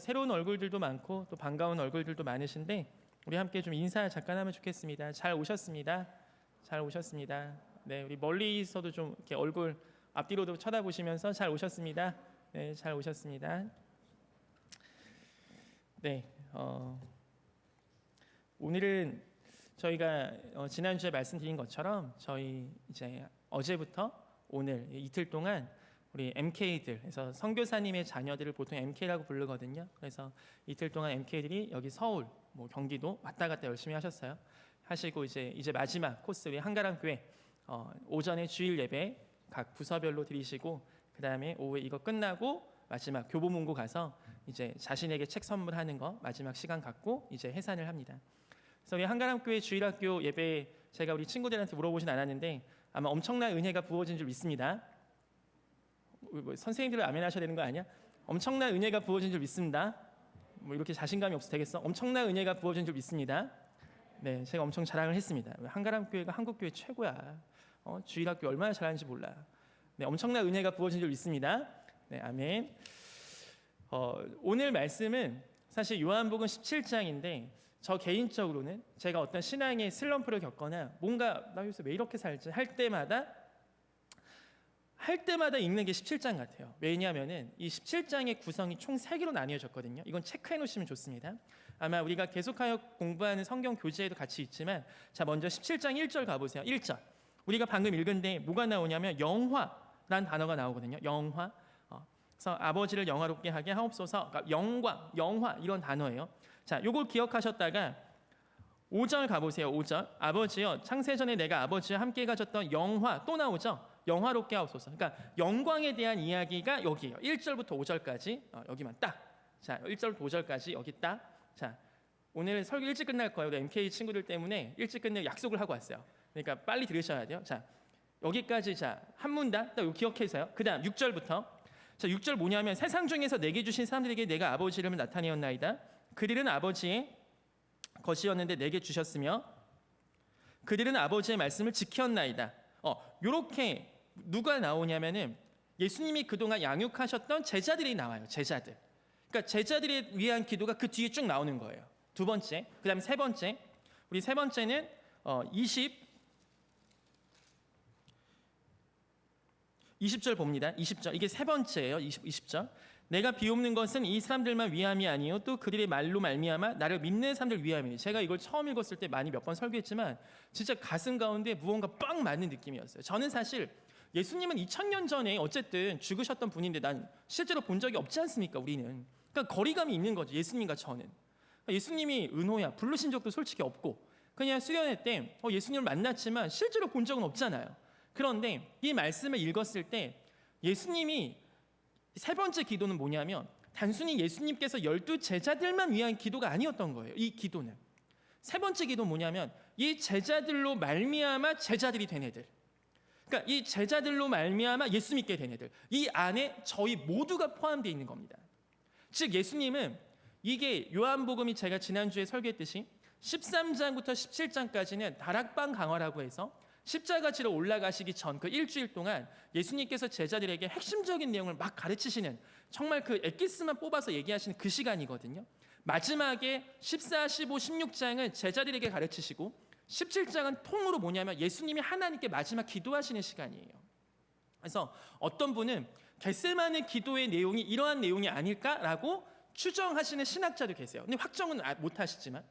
새로운 얼굴들도 많고 또 반가운 얼굴들도 많으신데 우리 함께 좀 인사 잠깐 하면 좋겠습니다. 잘 오셨습니다. 잘 오셨습니다. 네, 우리 멀리서도 좀 이렇게 얼굴 앞뒤로도 쳐다보시면서 잘 오셨습니다. 네, 잘 오셨습니다. 네, 오늘은 저희가 지난주에 말씀드린 것처럼 저희 이제 어제부터 오늘 이틀 동안 우리 MK들, 그래서 선교사님의 자녀들을 보통 MK라고 부르거든요. 그래서 이틀 동안 MK들이 여기 서울, 뭐 경기도 왔다 갔다 열심히 하시고 이제 마지막 코스 우리 한가람교회 오전에 주일 예배 각 부서별로 드리시고 그 다음에 오후에 이거 끝나고 마지막 교보문고 가서 이제 자신에게 책 선물하는 거 마지막 시간 갖고 이제 해산을 합니다. 그래서 우리 한가람교회 주일학교 예배 제가 우리 친구들한테 물어보진 않았는데 아마 엄청난 은혜가 부어진 줄 믿습니다. 뭐 선생님들 아멘 하셔야 되는 거 아니야? 엄청난 은혜가 부어진 줄 믿습니다. 뭐 이렇게 자신감이 없어 되겠어? 엄청난 은혜가 부어진 줄 믿습니다. 네, 제가 엄청 자랑을 했습니다. 한가람교회가 한국교회 최고야. 주일학교 얼마나 잘하는지 몰라. 네, 엄청난 은혜가 부어진 줄 믿습니다. 네, 아멘. 오늘 말씀은 사실 요한복음 17장인데 저 개인적으로는 제가 어떤 신앙의 슬럼프를 겪거나 뭔가 나 요새 왜 이렇게 살지 할 때마다 읽는 게 17장 같아요. 왜냐하면은 이 17장의 구성이 총 3개로 나뉘어졌거든요. 이건 체크해 놓으시면 좋습니다. 아마 우리가 계속하여 공부하는 성경 교재에도 같이 있지만 자 먼저 17장 1절 가보세요. 1절 우리가 방금 읽은데 뭐가 나오냐면 영화란 단어가 나오거든요. 영화. 그래서 아버지를 영화롭게 하게 하옵소서. 그러니까 영광, 영화 이런 단어예요. 자, 요걸 기억하셨다가 5절 가보세요. 5절 아버지여 창세전에 내가 아버지와 함께 가졌던 영화 또 나오죠. 영화롭게 하옵소서. 그러니까 영광에 대한 이야기가 여기예요. 1절부터 5절까지 여기만 딱. 자, 1절부터 5절까지 여기 딱. 자, 오늘 설교 일찍 끝날 거예요. 우리 MK 친구들 때문에 일찍 끝낼 약속을 하고 왔어요. 그러니까 빨리 들으셔야 돼요. 자, 여기까지 자 한 문단 딱 기억해서요. 그다음 6절부터 자 6절 뭐냐면 세상 중에서 내게 주신 사람들에게 내가 아버지 이름을 나타내었나이다. 그들은 아버지의 것이었는데 내게 주셨으며 그들은 아버지의 말씀을 지켰나이다. 요렇게 누가 나오냐면은 예수님이 그동안 양육하셨던 제자들이 나와요. 제자들. 그러니까 제자들에 위한 기도가 그 뒤에 쭉 나오는 거예요. 두 번째, 그다음에 세 번째. 우리 세 번째는 20절 봅니다. 20절 이게 세 번째예요. 20절 내가 비옵는 것은 이 사람들만 위함이 아니요 또 그들의 말로 말미암아 나를 믿는 사람들 위함이니. 제가 이걸 처음 읽었을 때 많이 몇 번 설교했지만 진짜 가슴 가운데 무언가 빵 맞는 느낌이었어요. 저는 사실 예수님은 2000년 전에 어쨌든 죽으셨던 분인데 난 실제로 본 적이 없지 않습니까? 우리는 그러니까 거리감이 있는 거죠. 예수님과 저는 예수님이 은호야 부르신 적도 솔직히 없고 그냥 수련회 때 예수님을 만났지만 실제로 본 적은 없잖아요. 그런데 이 말씀을 읽었을 때 예수님이 세 번째 기도는 뭐냐면 단순히 예수님께서 12 제자들만 위한 기도가 아니었던 거예요. 이 기도는 세 번째 기도는 뭐냐면 이 제자들로 말미암아 제자들이 된 애들, 그러니까 이 제자들로 말미암아 예수 믿게 된 애들, 이 안에 저희 모두가 포함되어 있는 겁니다. 즉 예수님은 이게 요한복음이 제가 지난주에 설교했듯이 13장부터 17장까지는 다락방 강화라고 해서 십자가 지러 올라가시기 전 그 일주일 동안 예수님께서 제자들에게 핵심적인 내용을 막 가르치시는 정말 그 엑기스만 뽑아서 얘기하시는 그 시간이거든요. 마지막에 14, 15, 16장은 제자들에게 가르치시고 17장은 통으로 뭐냐면 예수님이 하나님께 마지막 기도하시는 시간이에요. 그래서 어떤 분은 겟세마네 기도의 내용이 이러한 내용이 아닐까라고 추정하시는 신학자도 계세요. 근데 확정은 못 하시지만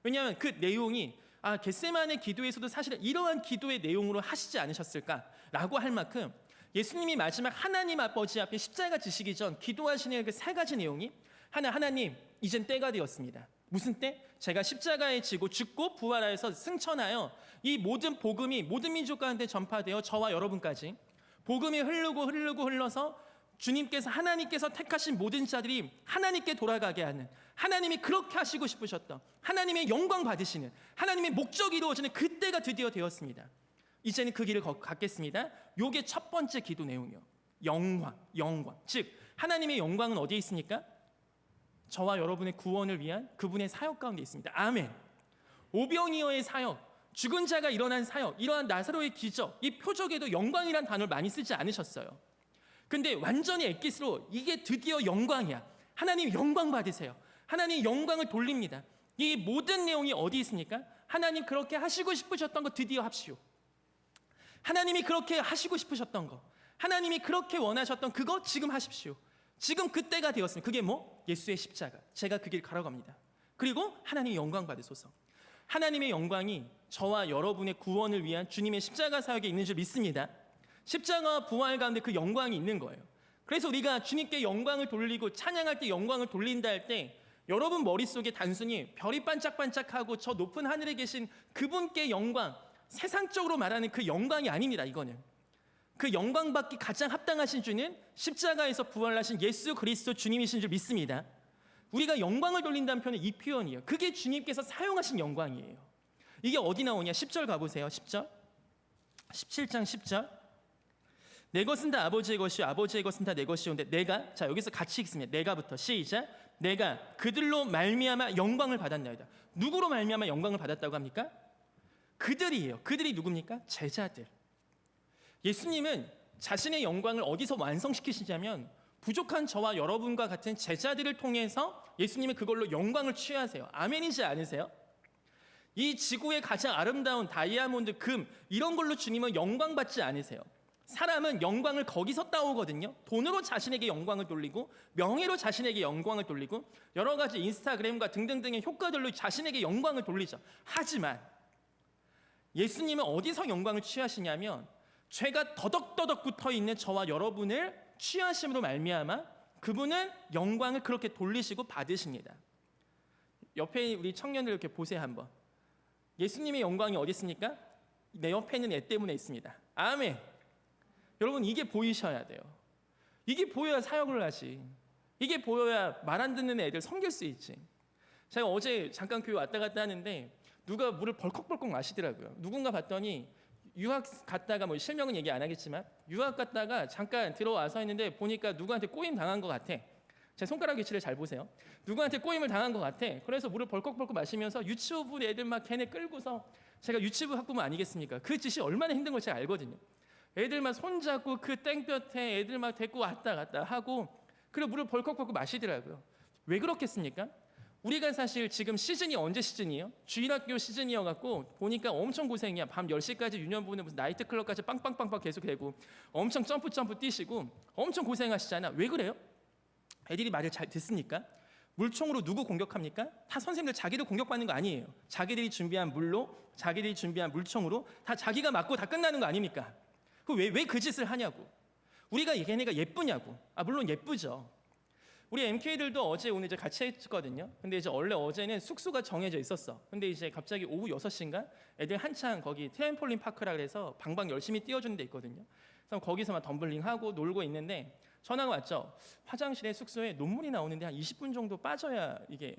왜냐하면 그 내용이 겟세마네 기도에서도 사실은 이러한 기도의 내용으로 하시지 않으셨을까라고 할 만큼 예수님이 마지막 하나님 아버지 앞에 십자가 지시기 전 기도하시는 그 세 가지 내용이 하나님 이젠 때가 되었습니다. 무슨 때? 제가 십자가에 지고 죽고 부활하여서 승천하여 이 모든 복음이 모든 민족 가운데 전파되어 저와 여러분까지 복음이 흘러서 주님께서 하나님께서 택하신 모든 자들이 하나님께 돌아가게 하는, 하나님이 그렇게 하시고 싶으셨던 하나님의 영광 받으시는 하나님의 목적이 이루어지는 그때가 드디어 되었습니다. 이제는 그 길을 갖겠습니다. 요게 첫 번째 기도 내용이요. 영광. 즉 하나님의 영광은 어디에 있습니까? 저와 여러분의 구원을 위한 그분의 사역 가운데 있습니다. 아멘. 오병이어의 사역, 죽은 자가 일어난 사역, 이러한 나사로의 기적, 이 표적에도 영광이란 단어를 많이 쓰지 않으셨어요. 근데 완전히 엑기스로 이게 드디어 영광이야. 하나님 영광 받으세요. 하나님 영광을 돌립니다. 이 모든 내용이 어디 있습니까? 하나님 그렇게 하시고 싶으셨던 거 드디어 합시오. 하나님이 그렇게 하시고 싶으셨던 거, 하나님이 그렇게 원하셨던 그거 지금 하십시오. 지금 그때가 되었습니다. 그게 뭐? 예수의 십자가. 제가 그 길 걸어갑니다. 그리고 하나님 영광 받으소서. 하나님의 영광이 저와 여러분의 구원을 위한 주님의 십자가 사역에 있는 줄 믿습니다. 십자가와 부활 가운데 그 영광이 있는 거예요. 그래서 우리가 주님께 영광을 돌리고 찬양할 때 영광을 돌린다 할 때 여러분 머릿속에 단순히 별이 반짝반짝하고 저 높은 하늘에 계신 그분께 영광, 세상적으로 말하는 그 영광이 아닙니다. 이거는 그 영광 받기 가장 합당하신 주는 십자가에서 부활하신 예수 그리스도 주님이신 줄 믿습니다. 우리가 영광을 돌린다는 표현은 이 표현이에요. 그게 주님께서 사용하신 영광이에요. 이게 어디 나오냐? 10절 가보세요. 10절 17장 10절 내 것은 다 아버지의 것이요 아버지의 것은 다 내 것이오는데 내가, 자 여기서 같이 읽습니다. 내가부터 시작. 내가 그들로 말미암아 영광을 받았나이다. 누구로 말미암아 영광을 받았다고 합니까? 그들이에요. 그들이 누굽니까? 제자들. 예수님은 자신의 영광을 어디서 완성시키시냐면 부족한 저와 여러분과 같은 제자들을 통해서 예수님은 그걸로 영광을 취하세요. 아멘이지 않으세요? 이 지구의 가장 아름다운 다이아몬드, 금 이런 걸로 주님은 영광 받지 않으세요. 사람은 영광을 거기서 따오거든요. 돈으로 자신에게 영광을 돌리고 명예로 자신에게 영광을 돌리고 여러 가지 인스타그램과 등등등의 효과들로 자신에게 영광을 돌리죠. 하지만 예수님은 어디서 영광을 취하시냐면 죄가 더덕더덕 붙어있는 저와 여러분을 취하심으로 말미암아 그분은 영광을 그렇게 돌리시고 받으십니다. 옆에 우리 청년들 이렇게 보세요 한번. 예수님의 영광이 어디 있습니까? 내 옆에 있는 애 때문에 있습니다. 아멘. 여러분 이게 보이셔야 돼요. 이게 보여야 사역을 하지. 이게 보여야 말 안 듣는 애들 섬길 수 있지. 제가 어제 잠깐 교회 왔다 갔다 하는데 누가 물을 벌컥벌컥 마시더라고요. 누군가 봤더니 유학 갔다가 뭐 실명은 얘기 안 하겠지만 유학 갔다가 잠깐 들어와서 했는데 보니까 누구한테 꼬임 당한 것 같아. 제 손가락 위치를 잘 보세요. 누구한테 꼬임을 당한 것 같아. 그래서 물을 벌컥벌컥 마시면서 유치부부 애들 막 걔네 끌고서, 제가 유치부 학부모 아니겠습니까? 그 짓이 얼마나 힘든 걸 제가 알거든요. 애들만 손잡고 그 땡볕에 애들 막 데리고 왔다 갔다 하고 그리고 물을 벌컥벌컥 마시더라고요. 왜 그렇겠습니까? 우리가 사실 지금 시즌이 언제 시즌이에요? 주일학교 시즌이어갖고 보니까 엄청 고생이야. 밤 10시까지 유년부는 무슨 나이트클럽까지 빵빵빵빵 계속 되고 엄청 점프 뛰시고 엄청 고생하시잖아. 왜 그래요? 애들이 말을 잘 듣습니까? 물총으로 누구 공격합니까? 다 선생님들 자기를 공격받는 거 아니에요. 자기들이 준비한 물로, 자기들이 준비한 물총으로 다 자기가 맞고 다 끝나는 거 아닙니까? 왜 그 짓을 하냐고. 우리가 얘네가 예쁘냐고. 물론 예쁘죠. 우리 MK들도 어제 오늘 이제 같이 했거든요. 근데 이제 원래 어제는 숙소가 정해져 있었어. 근데 이제 갑자기 오후 6시인가 애들 한창 거기 트램폴린 파크라 그래서 방방 열심히 뛰어주는 데 있거든요. 그래서 거기서 막 덤블링하고 놀고 있는데 전화가 왔죠. 화장실에 숙소에 논문이 나오는데 한 20분 정도 빠져야 이게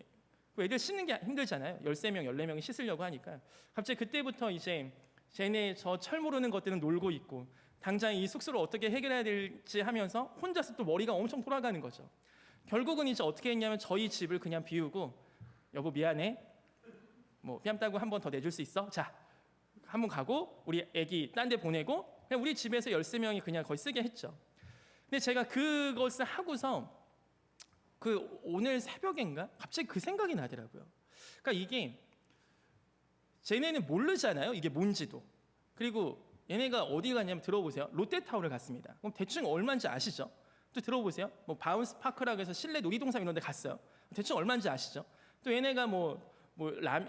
애들 씻는 게 힘들잖아요. 13명, 14명이 씻으려고 하니까. 갑자기 그때부터 이제 쟤네 저 철 모르는 것들은 놀고 있고 당장 이 숙소를 어떻게 해결해야 될지 하면서 혼자서 또 머리가 엄청 돌아가는 거죠. 결국은 이제 어떻게 했냐면 저희 집을 그냥 비우고 여보 미안해. 뭐 뺨따구 한 번 더 내줄 수 있어? 자, 한 번 가고 우리 애기 딴 데 보내고 그냥 우리 집에서 13명이 그냥 거의 쓰게 했죠. 근데 제가 그것을 하고서 그 오늘 새벽인가 갑자기 그 생각이 나더라고요. 그러니까 이게 쟤네는 모르잖아요. 이게 뭔지도. 그리고 얘네가 어디 갔냐면 들어보세요. 롯데타워를 갔습니다. 그럼 대충 얼마인지 아시죠? 또 들어보세요. 뭐 바운스 파크라고 해서 실내 놀이동산 이런 데 갔어요. 대충 얼마인지 아시죠? 또 얘네가 뭐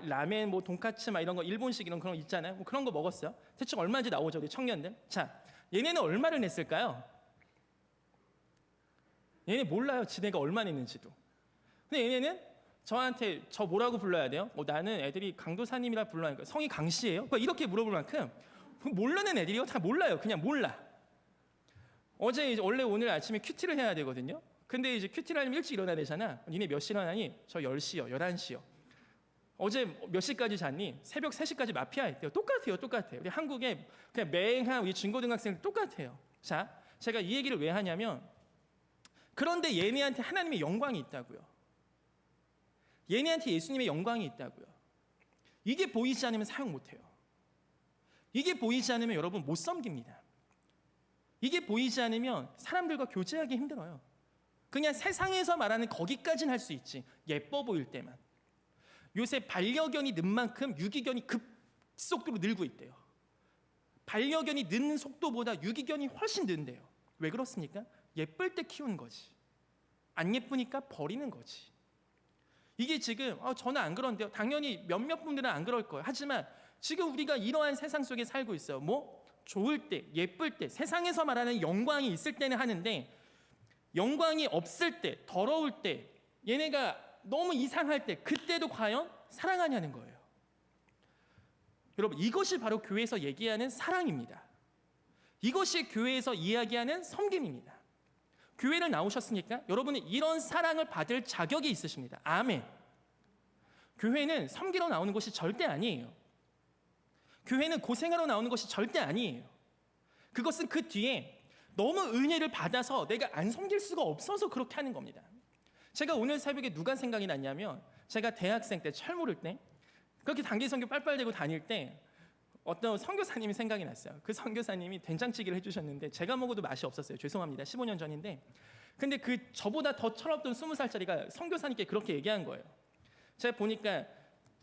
라멘 뭐 돈까츠 막 이런 거 일본식 이런 그런 거 있잖아요. 뭐 그런 거 먹었어요. 대충 얼마인지 나오죠. 우리 청년들. 자, 얘네는 얼마를 냈을까요? 얘네 몰라요. 지네가 얼마 냈는지도. 근데 얘네는 저한테 저 뭐라고 불러야 돼요? 나는 애들이 강도사님이라 불러니까 성이 강씨예요? 이렇게 물어볼 만큼 모르는 애들이요? 다 몰라요. 그냥 몰라. 어제 이제 원래 오늘 아침에 큐티를 해야 되거든요. 근데 이제 큐티를 하려면 일찍 일어나야 되잖아. 니네 몇 시에 일어나니? 저 10시요, 11시요. 어제 몇 시까지 잤니? 새벽 3시까지 마피아 했대요. 똑같아요. 우리 한국에 그냥 맹한 우리 중고등학생들 똑같아요. 자, 제가 이 얘기를 왜 하냐면 그런데 얘네한테 하나님의 영광이 있다고요. 얘네한테 예수님의 영광이 있다고요. 이게 보이지 않으면 사용 못해요. 이게 보이지 않으면 여러분 못 섬깁니다. 이게 보이지 않으면 사람들과 교제하기 힘들어요. 그냥 세상에서 말하는 거기까지는 할 수 있지. 예뻐 보일 때만. 요새 반려견이 는 만큼 유기견이 급속도로 늘고 있대요. 반려견이 느는 속도보다 유기견이 훨씬 는대요. 왜 그렇습니까? 예쁠 때 키우는 거지. 안 예쁘니까 버리는 거지. 이게 지금 저는 안 그런데요. 당연히 몇몇 분들은 안 그럴 거예요. 하지만 지금 우리가 이러한 세상 속에 살고 있어요. 뭐 좋을 때, 예쁠 때, 세상에서 말하는 영광이 있을 때는 하는데 영광이 없을 때, 더러울 때, 얘네가 너무 이상할 때 그때도 과연 사랑하냐는 거예요. 여러분, 이것이 바로 교회에서 얘기하는 사랑입니다. 이것이 교회에서 이야기하는 섬김입니다. 교회를 나오셨으니까 여러분은 이런 사랑을 받을 자격이 있으십니다. 아멘. 교회는 섬기러 나오는 곳이 절대 아니에요. 교회는 고생하러 나오는 것이 절대 아니에요. 그것은 그 뒤에 너무 은혜를 받아서 내가 안 섬길 수가 없어서 그렇게 하는 겁니다. 제가 오늘 새벽에 누가 생각이 났냐면 제가 대학생 때 철모를 때 그렇게 단기 선교 빨빨대고 다닐 때 어떤 선교사님이 생각이 났어요. 그 선교사님이 된장찌개를 해주셨는데 제가 먹어도 맛이 없었어요. 죄송합니다. 15년 전인데 근데 그 저보다 더 철없던 20살짜리가 선교사님께 그렇게 얘기한 거예요. 제가 보니까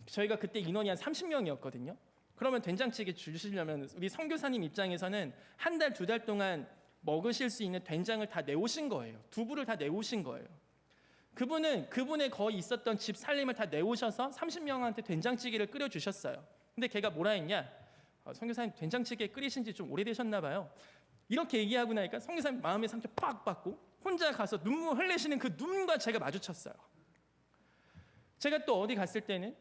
저희가 그때 인원이 한 30명이었거든요. 그러면 된장찌개 주시려면 우리 선교사님 입장에서는 한 달, 두 달 동안 먹으실 수 있는 된장을 다 내오신 거예요. 두부를 다 내오신 거예요. 그분은 그분의 거의 있었던 집 살림을 다 내오셔서 30명한테 된장찌개를 끓여주셨어요. 근데 걔가 뭐라 했냐? 선교사님 된장찌개 끓이신 지 좀 오래되셨나 봐요. 이렇게 얘기하고 나니까 선교사님 마음의 상처 팍 받고 혼자 가서 눈물 흘리시는 그 눈과 제가 마주쳤어요. 제가 또 어디 갔을 때는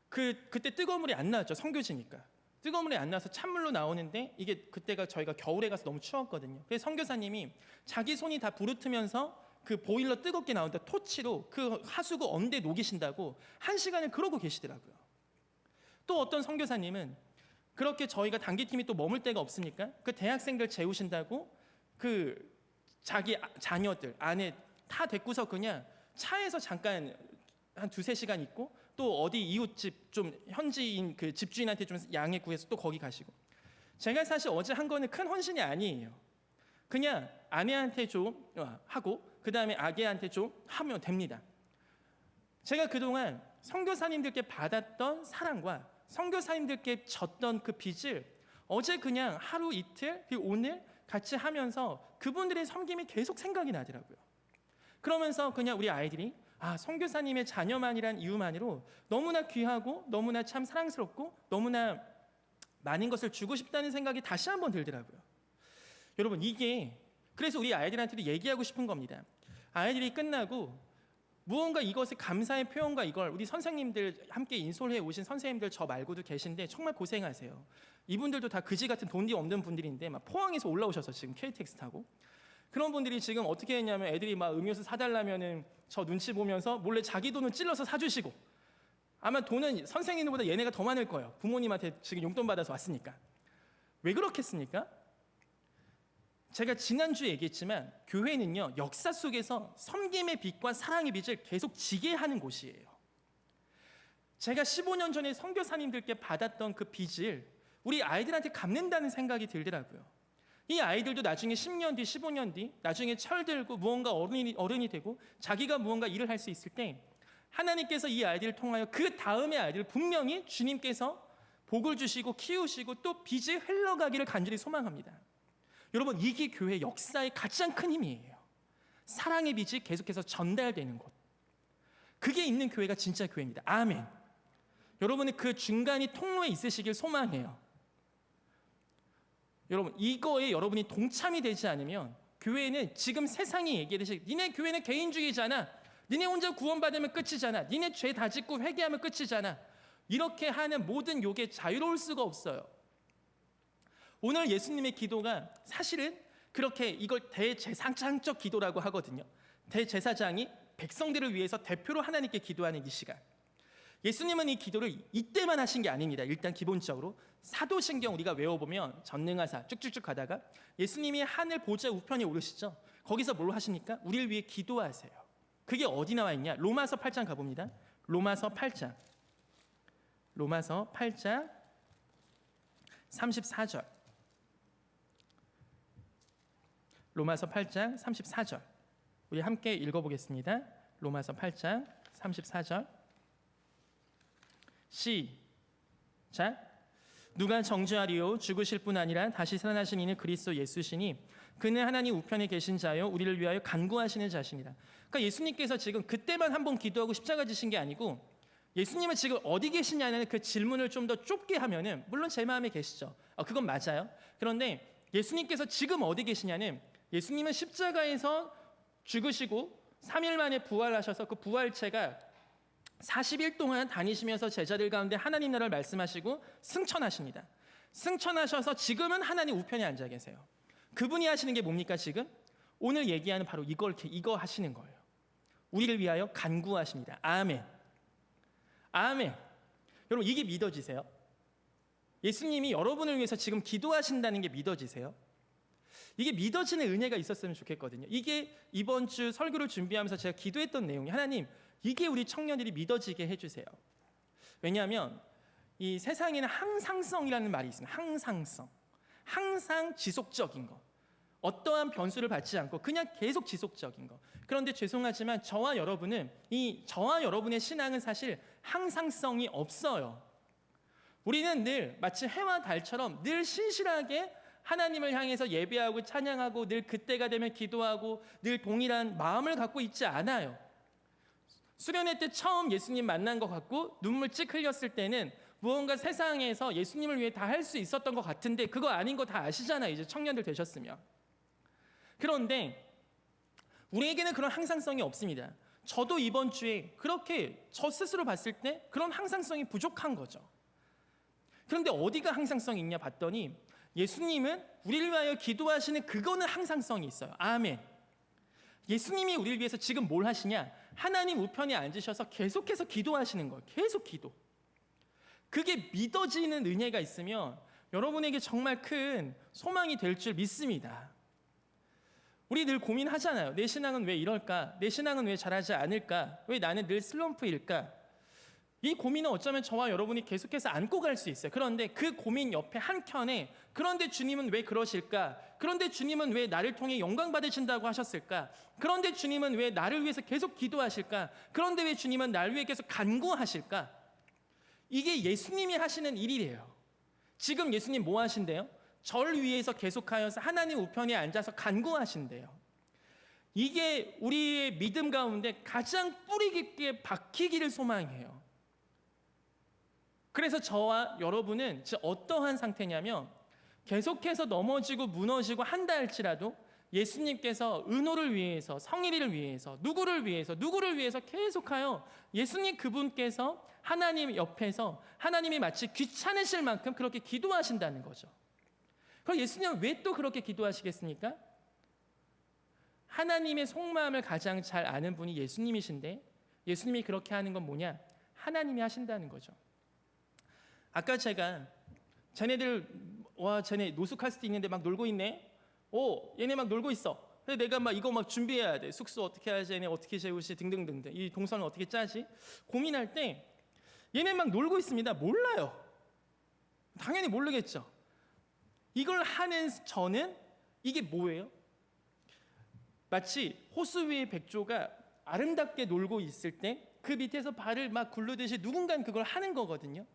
그때 뜨거운 물이 안 나왔죠. 선교지니까. 뜨거운 물이 안 나와서 찬물로 나오는데 이게 그때가 저희가 겨울에 가서 너무 추웠거든요. 그래서 선교사님이 자기 손이 다 부르트면서 그 보일러 뜨겁게 나오는데 토치로 그 하수구 언대 녹이신다고 1시간을 그러고 계시더라고요. 또 어떤 선교사님은 그렇게 저희가 단기팀이 또 머물 데가 없으니까 그 대학생들 재우신다고 그 자기 자녀들 아내 다 데리고서 그냥 차에서 잠깐 한 2-3시간 있고 또 어디 이웃집 좀 현지인 그 집주인한테 좀 양해 구해서 또 거기 가시고. 제가 사실 어제 한 거는 큰 헌신이 아니에요. 그냥 아내한테 좀 하고 그 다음에 아기한테 좀 하면 됩니다. 제가 그동안 선교사님들께 받았던 사랑과 선교사님들께 졌던 그 빚을 어제 그냥 하루 이틀 그리고 오늘 같이 하면서 그분들의 섬김이 계속 생각이 나더라고요. 그러면서 그냥 우리 아이들이 선교사님의 자녀만이란 이유만으로 너무나 귀하고 너무나 참 사랑스럽고 너무나 많은 것을 주고 싶다는 생각이 다시 한번 들더라고요. 여러분, 이게 그래서 우리 아이들한테도 얘기하고 싶은 겁니다. 아이들이 끝나고 무언가 이것을 감사의 표현과 이걸 우리 선생님들 함께 인솔해 오신 선생님들 저 말고도 계신데 정말 고생하세요. 이분들도 다 그지 같은 돈이 없는 분들인데 막 포항에서 올라오셔서 지금 KTX 타고 그런 분들이 지금 어떻게 했냐면 애들이 막 음료수 사달라면은 저 눈치 보면서 몰래 자기 돈을 찔러서 사주시고 아마 돈은 선생님들보다 얘네가 더 많을 거예요. 부모님한테 지금 용돈 받아서 왔으니까. 왜 그렇겠습니까? 제가 지난주에 얘기했지만 교회는요 역사 속에서 섬김의 빛과 사랑의 빛을 계속 지게 하는 곳이에요. 제가 15년 전에 선교사님들께 받았던 그 빚을 우리 아이들한테 갚는다는 생각이 들더라고요. 이 아이들도 나중에 10년 뒤, 15년 뒤 나중에 철들고 무언가 어른이 되고 자기가 무언가 일을 할 수 있을 때 하나님께서 이 아이들을 통하여 그 다음의 아이들을 분명히 주님께서 복을 주시고 키우시고 또 빚이 흘러가기를 간절히 소망합니다. 여러분, 이게 교회 역사의 가장 큰 힘이에요. 사랑의 빚이 계속해서 전달되는 곳. 그게 있는 교회가 진짜 교회입니다. 아멘. 여러분은 그 중간이 통로에 있으시길 소망해요. 여러분, 이거에 여러분이 동참이 되지 않으면 교회는 지금 세상이 얘기하듯이 니네 교회는 개인주의잖아. 니네 혼자 구원받으면 끝이잖아. 니네 죄 다 짓고 회개하면 끝이잖아. 이렇게 하는 모든 욕에 자유로울 수가 없어요. 오늘 예수님의 기도가 사실은 그렇게 이걸 대제사장적 기도라고 하거든요. 대제사장이 백성들을 위해서 대표로 하나님께 기도하는 이 시간. 예수님은 이 기도를 이때만 하신 게 아닙니다. 일단 기본적으로 사도신경 우리가 외워보면 전능하사 쭉쭉쭉 가다가 예수님이 하늘 보좌 우편에 오르시죠. 거기서 뭘 하십니까? 우리를 위해 기도하세요. 그게 어디 나와 있냐? 로마서 8장 가봅니다. 로마서 8장 34절. 로마서 8장 34절. 우리 함께 읽어보겠습니다. 로마서 8장 34절 시작. 누가 정죄하리요? 죽으실 뿐 아니라 다시 살아나신 이는 그리스도 예수시니 그는 하나님 우편에 계신 자요 우리를 위하여 간구하시는 자신이라. 그러니까 예수님께서 지금 그때만 한번 기도하고 십자가 지신 게 아니고 예수님은 지금 어디 계시냐는 그 질문을 좀 더 좁게 하면은 물론 제 마음에 계시죠. 그건 맞아요. 그런데 예수님께서 지금 어디 계시냐는 예수님은 십자가에서 죽으시고 3일 만에 부활하셔서 그 부활체가 40일 동안 다니시면서 제자들 가운데 하나님 나라를 말씀하시고 승천하십니다. 승천하셔서 지금은 하나님 우편에 앉아 계세요. 그분이 하시는 게 뭡니까 지금? 오늘 얘기하는 바로 이거 하시는 거예요. 우리를 위하여 간구하십니다. 아멘. 아멘. 여러분 이게 믿어지세요? 예수님이 여러분을 위해서 지금 기도하신다는 게 믿어지세요? 이게 믿어지는 은혜가 있었으면 좋겠거든요. 이게 이번 주 설교를 준비하면서 제가 기도했던 내용이 하나님 이게 우리 청년들이 믿어지게 해주세요. 왜냐하면 이 세상에는 항상성이라는 말이 있습니다. 항상성. 항상 지속적인 거. 어떠한 변수를 받지 않고 그냥 계속 지속적인 거. 그런데 죄송하지만 저와 여러분의 신앙은 사실 항상성이 없어요. 우리는 늘 마치 해와 달처럼 늘 신실하게 하나님을 향해서 예배하고 찬양하고 늘 그때가 되면 기도하고 늘 동일한 마음을 갖고 있지 않아요. 수련회 때 처음 예수님 만난 것 같고 눈물 찍 흘렸을 때는 무언가 세상에서 예수님을 위해 다 할 수 있었던 것 같은데 그거 아닌 거 다 아시잖아요. 이제 청년들 되셨으면. 그런데 우리에게는 그런 항상성이 없습니다. 저도 이번 주에 그렇게 저 스스로 봤을 때 그런 항상성이 부족한 거죠. 그런데 어디가 항상성이 있냐 봤더니 예수님은 우리를 위하여 기도하시는 그거는 항상성이 있어요. 아멘. 예수님이 우리를 위해서 지금 뭘 하시냐? 하나님 우편에 앉으셔서 계속해서 기도하시는 거예요. 계속 기도. 그게 믿어지는 은혜가 있으면 여러분에게 정말 큰 소망이 될 줄 믿습니다. 우리 늘 고민하잖아요. 내 신앙은 왜 이럴까? 내 신앙은 왜 잘하지 않을까? 왜 나는 늘 슬럼프일까? 이 고민은 어쩌면 저와 여러분이 계속해서 안고 갈 수 있어요. 그런데 그 고민 옆에 한켠에 그런데 주님은 왜 그러실까? 그런데 주님은 왜 나를 통해 영광 받으신다고 하셨을까? 그런데 주님은 왜 나를 위해서 계속 기도하실까? 그런데 왜 주님은 나를 위해 계속 간구하실까? 이게 예수님이 하시는 일이래요. 지금 예수님 뭐 하신대요? 절 위해서 계속하여서 하나님 우편에 앉아서 간구하신대요. 이게 우리의 믿음 가운데 가장 뿌리 깊게 박히기를 소망해요. 그래서 저와 여러분은 어떠한 상태냐면 계속해서 넘어지고 무너지고 한다 할지라도 예수님께서 은호를 위해서 성일이를 위해서 누구를 위해서 계속하여 예수님 그분께서 하나님 옆에서 하나님이 마치 귀찮으실 만큼 그렇게 기도하신다는 거죠. 그럼 예수님은 왜 또 그렇게 기도하시겠습니까? 하나님의 속마음을 가장 잘 아는 분이 예수님이신데 예수님이 그렇게 하는 건 뭐냐? 하나님이 하신다는 거죠. 아까 제가 쟤네 노숙할 수도 있는데 막 놀고 있네. 얘네 막 놀고 있어. 근데 내가 막 이거 막 준비해야 돼. 숙소 어떻게 하지? 얘네 어떻게 재우지? 등등등등. 이 동선을 어떻게 짜지? 고민할 때 얘네 막 놀고 있습니다. 몰라요. 당연히 모르겠죠. 이걸 하는 저는 이게 뭐예요? 마치 호수 위의 백조가 아름답게 놀고 있을 때 그 밑에서 발을 막 굴르듯이 누군가는 그걸 하는 거거든요.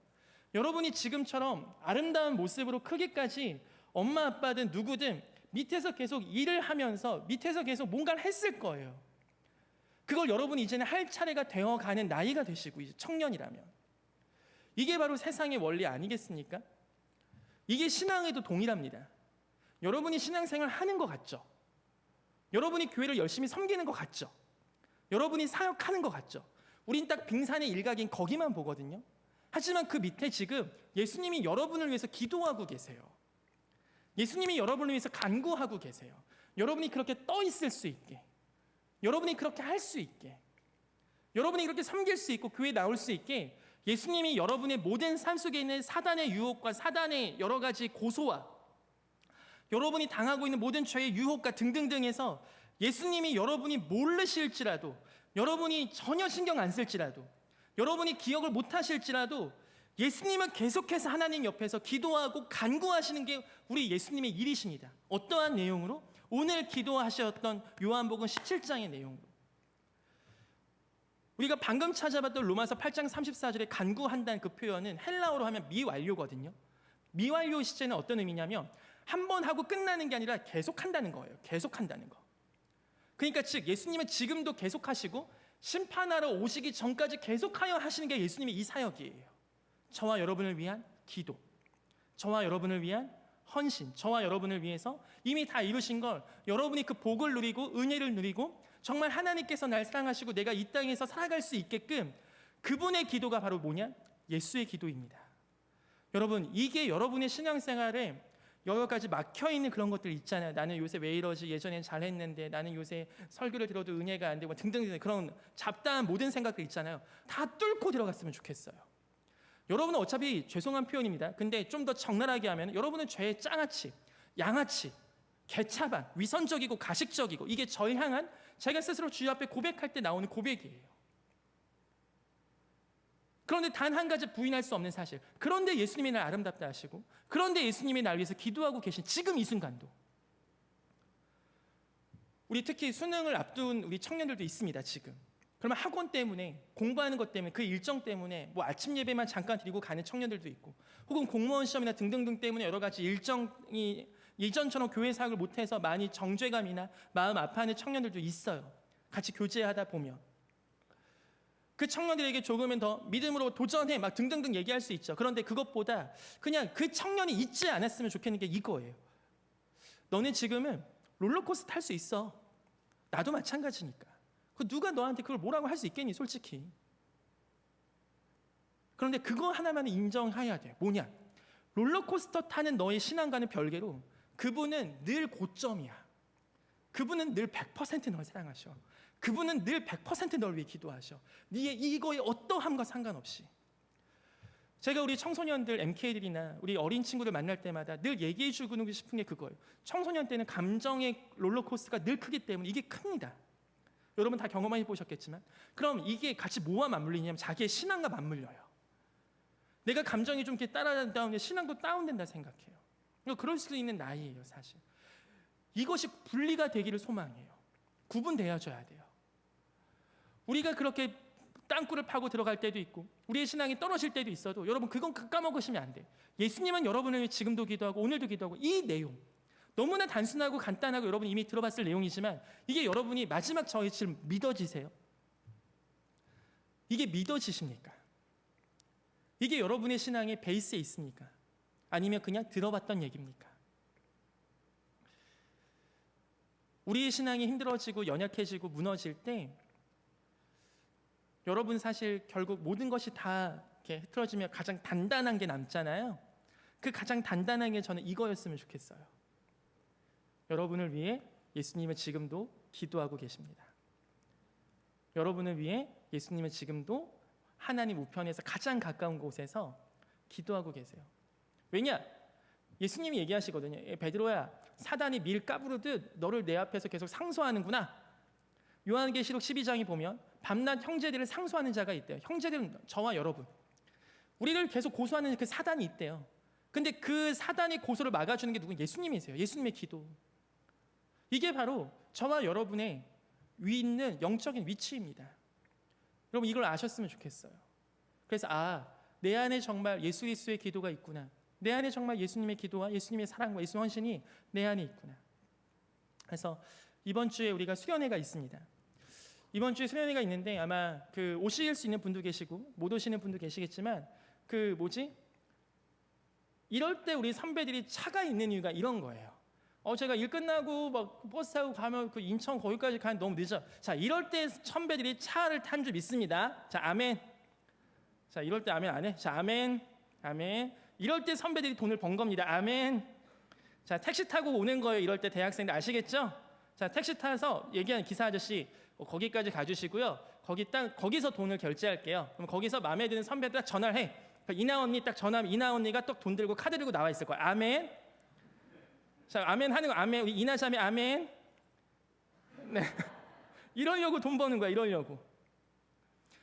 여러분이 지금처럼 아름다운 모습으로 크기까지 엄마 아빠든 누구든 밑에서 계속 일을 하면서 밑에서 계속 뭔가를 했을 거예요. 그걸 여러분이 이제는 할 차례가 되어가는 나이가 되시고 이제 청년이라면 이게 바로 세상의 원리 아니겠습니까? 이게 신앙에도 동일합니다. 여러분이 신앙생활 하는 것 같죠? 여러분이 교회를 열심히 섬기는 것 같죠? 여러분이 사역하는 것 같죠? 우린 딱 빙산의 일각인 거기만 보거든요. 하지만 그 밑에 지금 예수님이 여러분을 위해서 기도하고 계세요. 예수님이 여러분을 위해서 간구하고 계세요. 여러분이 그렇게 떠 있을 수 있게, 여러분이 그렇게 할 수 있게, 여러분이 그렇게 섬길 수 있고 교회에 나올 수 있게 예수님이 여러분의 모든 삶 속에 있는 사단의 유혹과 사단의 여러 가지 고소와 여러분이 당하고 있는 모든 죄의 유혹과 등등등에서 예수님이 여러분이 모르실지라도 여러분이 전혀 신경 안 쓸지라도 여러분이 기억을 못 하실지라도 예수님은 계속해서 하나님 옆에서 기도하고 간구하시는 게 우리 예수님의 일이십니다. 어떠한 내용으로? 오늘 기도하셨던 요한복음 17장의 내용으로. 우리가 방금 찾아봤던 로마서 8장 34절에 간구한다는 그 표현은 헬라어로 하면 미완료거든요. 미완료 시제는 어떤 의미냐면 한 번 하고 끝나는 게 아니라 계속한다는 거예요. 계속한다는 거. 그러니까 즉 예수님은 지금도 계속하시고 심판하러 오시기 전까지 계속하여 하시는 게 예수님의 이 사역이에요. 저와 여러분을 위한 기도, 저와 여러분을 위한 헌신, 저와 여러분을 위해서 이미 다 이루신 걸 여러분이 그 복을 누리고 은혜를 누리고 정말 하나님께서 날 사랑하시고 내가 이 땅에서 살아갈 수 있게끔 그분의 기도가 바로 뭐냐? 예수의 기도입니다. 여러분, 이게 여러분의 신앙생활에 여러 가지 막혀있는 그런 것들 있잖아요. 나는 요새 왜 이러지? 예전엔 잘했는데 나는 요새 설교를 들어도 은혜가 안 되고 등등 그런 잡다한 모든 생각들 있잖아요. 다 뚫고 들어갔으면 좋겠어요. 여러분은 어차피 죄송한 표현입니다. 근데 좀 더 적나라하게 하면 여러분은 죄의 짱아치, 양아치, 개차반, 위선적이고 가식적이고 이게 저를 향한 제가 스스로 주여 앞에 고백할 때 나오는 고백이에요. 그런데 단 한 가지 부인할 수 없는 사실. 그런데 예수님이 날 아름답다 하시고 그런데 예수님이 날 위해서 기도하고 계신 지금 이 순간도 우리 특히 수능을 앞둔 우리 청년들도 있습니다. 지금. 그러면 학원 때문에 공부하는 것 때문에 그 일정 때문에 뭐 아침 예배만 잠깐 드리고 가는 청년들도 있고 혹은 공무원 시험이나 등등등 때문에 여러 가지 일정이 예전처럼 교회 사역을 못해서 많이 정죄감이나 마음 아파하는 청년들도 있어요. 같이 교제하다 보면 그 청년들에게 조금은 더 믿음으로 도전해 막 등등등 얘기할 수 있죠. 그런데 그것보다 그냥 그 청년이 잊지 않았으면 좋겠는 게 이거예요. 너는 지금은 롤러코스터 탈 수 있어. 나도 마찬가지니까. 누가 너한테 그걸 뭐라고 할 수 있겠니 솔직히. 그런데 그거 하나만은 인정해야 돼요. 뭐냐? 롤러코스터 타는 너의 신앙과는 별개로 그분은 늘 고점이야. 그분은 늘 100% 널 사랑하셔. 그분은 늘 100% 널 위해 기도하셔. 네의 이거의 어떠함과 상관없이. 제가 우리 청소년들 MK들이나 우리 어린 친구들 만날 때마다 늘 얘기해 주고 싶은 게 그거예요. 청소년 때는 감정의 롤러코스터가 늘 크기 때문에 이게 큽니다. 여러분 다 경험해 보셨겠지만 그럼 이게 같이 뭐와 맞물리냐면 자기의 신앙과 맞물려요. 내가 감정이 좀 이렇게 따라다니면 신앙도 다운된다 생각해요. 그럴 수 있는 나이예요 사실. 이것이 분리가 되기를 소망해요. 구분되어져야 돼요. 우리가 그렇게 땅굴을 파고 들어갈 때도 있고 우리의 신앙이 떨어질 때도 있어도 여러분 그건 까먹으시면 안 돼요. 예수님은 여러분을 위해 지금도 기도하고 오늘도 기도하고 이 내용 너무나 단순하고 간단하고 여러분 이미 들어봤을 내용이지만 이게 여러분이 마지막 저희처럼 믿어지세요? 이게 믿어지십니까? 이게 여러분의 신앙의 베이스에 있습니까? 아니면 그냥 들어봤던 얘기입니까? 우리의 신앙이 힘들어지고 연약해지고 무너질 때 여러분 사실 결국 모든 것이 다 이렇게 흐트러지면 가장 단단한 게 남잖아요. 그 가장 단단한 게 저는 이거였으면 좋겠어요. 여러분을 위해 예수님은 지금도 기도하고 계십니다. 여러분을 위해 예수님은 지금도 하나님 우편에서 가장 가까운 곳에서 기도하고 계세요. 왜냐? 예수님이 얘기하시거든요. 베드로야, 사단이 밀 까부르듯 너를 내 앞에서 계속 상소하는구나. 요한계시록 12장에 보면 밤낮 형제들을 상소하는 자가 있대요. 형제들은 저와 여러분. 우리를 계속 고소하는 그 사단이 있대요. 근데 그 사단의 고소를 막아주는 게 누구? 예수님이세요. 예수님의 기도. 이게 바로 저와 여러분의 위 있는 영적인 위치입니다. 여러분 이걸 아셨으면 좋겠어요. 그래서 내 안에 정말 예수 그리스도의 기도가 있구나. 내 안에 정말 예수님의 기도와 예수님의 사랑과 예수님의 헌신이 내 안에 있구나. 그래서 이번 주에 우리가 수련회가 있습니다. 이번 주에 수련회가 있는데 아마 오실 수 있는 분도 계시고 못 오시는 분도 계시겠지만 이럴 때 우리 선배들이 차가 있는 이유가 이런 거예요. 제가 일 끝나고 막 버스 타고 가면 그 인천 거기까지 가면 너무 늦어. 자, 이럴 때 선배들이 차를 탄 줄 믿습니다. 자, 아멘. 자, 이럴 때 아멘 안 해? 자, 아멘. 아멘. 이럴 때 선배들이 돈을 번 겁니다. 아멘. 자, 택시 타고 오는 거예요. 이럴 때 대학생들 아시겠죠? 자, 택시 타서 얘기하는 기사 아저씨 거기까지 가주시고요. 거기서 돈을 결제할게요. 그럼 거기서 마음에 드는 선배한테 딱 전화를 해. 이나 언니 딱 전화하면 이나 언니가 딱 돈 들고 카드 들고 나와 있을 거야. 아멘. 자, 아멘 하는 거 아멘. 우리 이나 자매 아멘. 네. 이러려고 돈 버는 거야. 이러려고.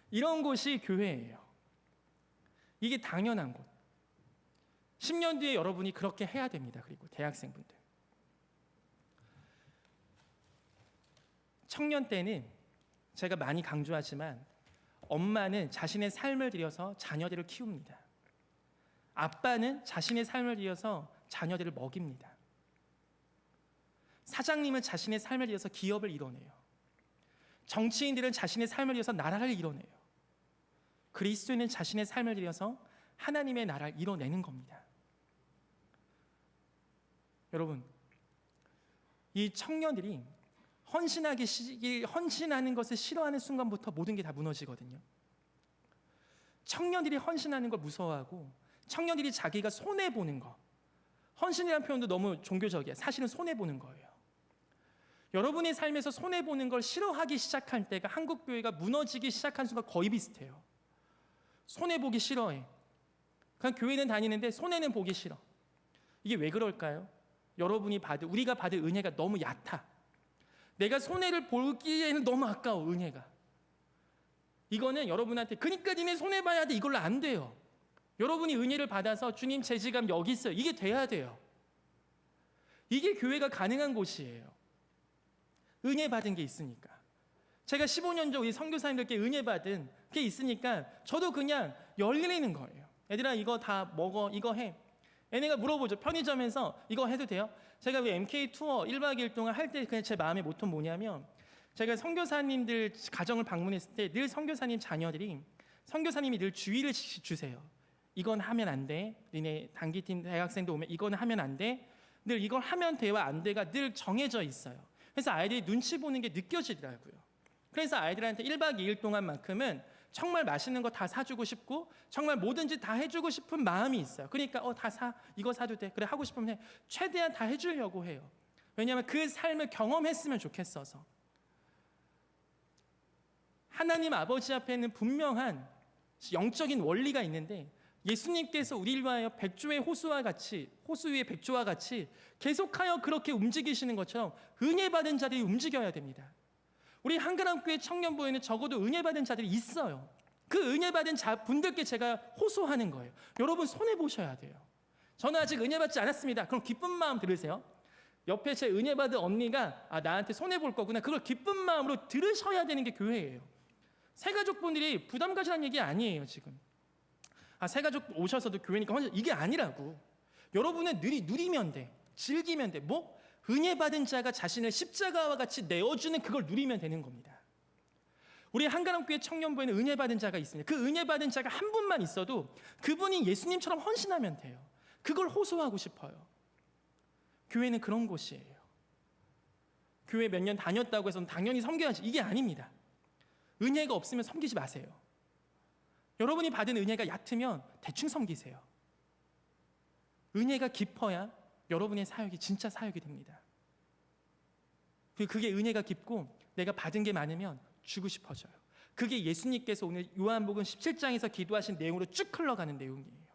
이런 곳이 교회예요. 이게 당연한 곳. 10년 뒤에 여러분이 그렇게 해야 됩니다. 그리고 대학생분들. 청년 때는 제가 많이 강조하지만 엄마는 자신의 삶을 들여서 자녀들을 키웁니다. 아빠는 자신의 삶을 들여서 자녀들을 먹입니다. 사장님은 자신의 삶을 들여서 기업을 이뤄내요. 정치인들은 자신의 삶을 들여서 나라를 이뤄내요. 그리스도인은 자신의 삶을 들여서 하나님의 나라를 이뤄내는 겁니다. 여러분, 이 청년들이 헌신하는 것을 싫어하는 순간부터 모든 게 다 무너지거든요. 청년들이 헌신하는 걸 무서워하고 청년들이 자기가 손해보는 거, 헌신이라는 표현도 너무 종교적이야. 사실은 손해보는 거예요. 여러분의 삶에서 손해보는 걸 싫어하기 시작할 때가 한국 교회가 무너지기 시작한 순간 거의 비슷해요. 손해보기 싫어해. 그냥 교회는 다니는데 손해는 보기 싫어. 이게 왜 그럴까요? 우리가 받을 은혜가 너무 얕아. 내가 손해를 보기에는 너무 아까워, 은혜가. 이거는 여러분한테 그러니까 니네 손해봐야 돼, 이걸로 안 돼요. 여러분이 은혜를 받아서 주님 제 지갑 여기 있어요, 이게 돼야 돼요. 이게 교회가 가능한 곳이에요. 은혜 받은 게 있으니까. 제가 15년 전 우리 선교사님들께 은혜 받은 게 있으니까 저도 그냥 열리는 거예요. 얘들아 이거 다 먹어, 이거 해. 얘네가 물어보죠. 편의점에서 이거 해도 돼요? 제가 왜 MK 투어 1박 2일 동안 할 때 그냥 제 마음의 모토는 뭐냐면, 제가 선교사님들 가정을 방문했을 때 늘 선교사님 자녀들이, 선교사님이 늘 주의를 주세요. 이건 하면 안 돼. 니네 단기팀 대학생도 오면 이건 하면 안 돼. 늘 이걸 하면 돼와 안 돼가 늘 정해져 있어요. 그래서 아이들이 눈치 보는 게 느껴지더라고요. 그래서 아이들한테 1박 2일 동안만큼은 정말 맛있는 거 다 사주고 싶고 정말 뭐든지 다 해주고 싶은 마음이 있어요. 그러니까 다 사, 이거 사도 돼. 그래 하고 싶으면 해. 최대한 다 해주려고 해요. 왜냐하면 그 삶을 경험했으면 좋겠어서. 하나님 아버지 앞에는 분명한 영적인 원리가 있는데, 예수님께서 우리를 위하여 백조의 호수 위의 백조와 같이 계속하여 그렇게 움직이시는 것처럼 은혜 받은 자들이 움직여야 됩니다. 우리 한가람교회 청년부에는 적어도 은혜 받은 자들이 있어요. 그 은혜 받은 분들께 제가 호소하는 거예요. 여러분 손해 보셔야 돼요. 저는 아직 은혜 받지 않았습니다. 그럼 기쁜 마음 들으세요. 옆에 제 은혜 받은 언니가 나한테 손해 볼 거구나. 그걸 기쁜 마음으로 들으셔야 되는 게 교회예요. 새가족분들이 부담 가지라는 얘기 아니에요 지금. 새가족 오셔서도 교회니까 혼자, 이게 아니라고. 여러분은 누리면 돼. 즐기면 돼. 은혜 받은 자가 자신을 십자가와 같이 내어주는 그걸 누리면 되는 겁니다. 우리 한가람교회 청년부에는 은혜 받은 자가 있습니다. 그 은혜 받은 자가 한 분만 있어도 그분이 예수님처럼 헌신하면 돼요. 그걸 호소하고 싶어요. 교회는 그런 곳이에요. 교회 몇 년 다녔다고 해서 당연히 섬겨야지, 이게 아닙니다. 은혜가 없으면 섬기지 마세요. 여러분이 받은 은혜가 얕으면 대충 섬기세요. 은혜가 깊어야 여러분의 사역이 진짜 사역이 됩니다. 그게 은혜가 깊고 내가 받은 게 많으면 주고 싶어져요. 그게 예수님께서 오늘 요한복음 17장에서 기도하신 내용으로 쭉 흘러가는 내용이에요.